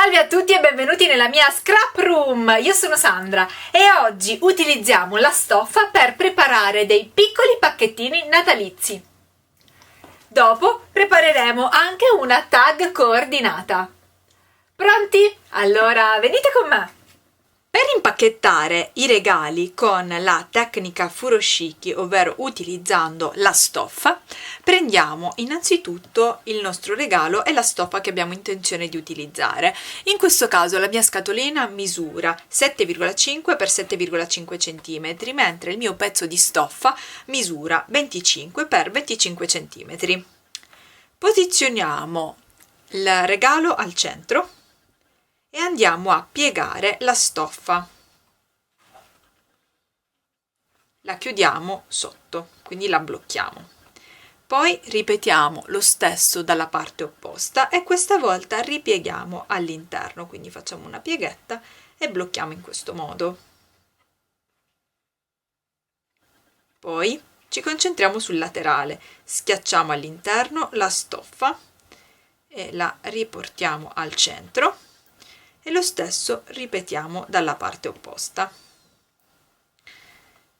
Salve a tutti e benvenuti nella mia scrap room, io sono Sandra e oggi utilizziamo la stoffa per preparare dei piccoli pacchettini natalizi. Dopo prepareremo anche una tag coordinata. Pronti? Allora venite con me! Per impacchettare i regali con la tecnica furoshiki, ovvero utilizzando la stoffa, prendiamo innanzitutto il nostro regalo e la stoffa che abbiamo intenzione di utilizzare. In questo caso la mia scatolina misura 7,5 x 7,5 cm, mentre il mio pezzo di stoffa misura 25 x 25 cm. Posizioniamo il regalo al centro e andiamo a piegare la stoffa. La chiudiamo sotto, quindi la blocchiamo. Poi ripetiamo lo stesso dalla parte opposta e questa volta ripieghiamo all'interno, quindi facciamo una pieghetta e blocchiamo in questo modo. Poi ci concentriamo sul laterale, schiacciamo all'interno la stoffa e la riportiamo al centro. E lo stesso ripetiamo dalla parte opposta.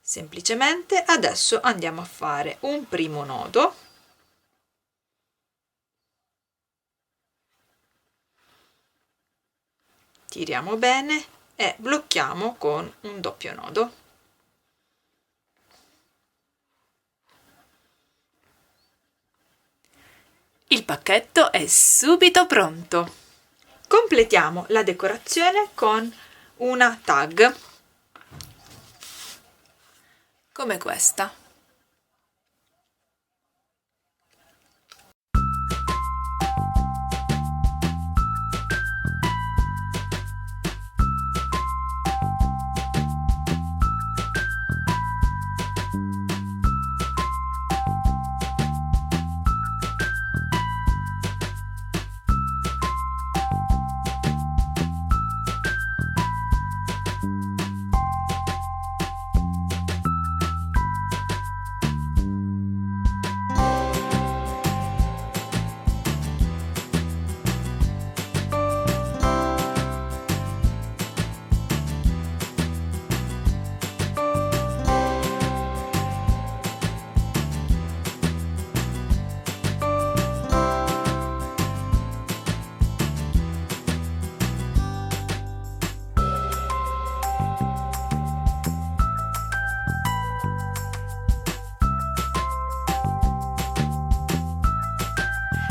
Semplicemente adesso andiamo a fare un primo nodo, tiriamo bene e blocchiamo con un doppio nodo. Il pacchetto è subito pronto. Completiamo la decorazione con una tag come questa.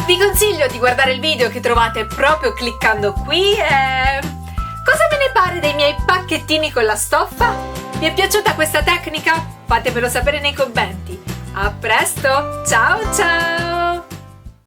Vi consiglio di guardare il video che trovate proprio cliccando qui e... Cosa ve ne pare dei miei pacchettini con la stoffa? Vi è piaciuta questa tecnica? Fatemelo sapere nei commenti. A presto, ciao ciao!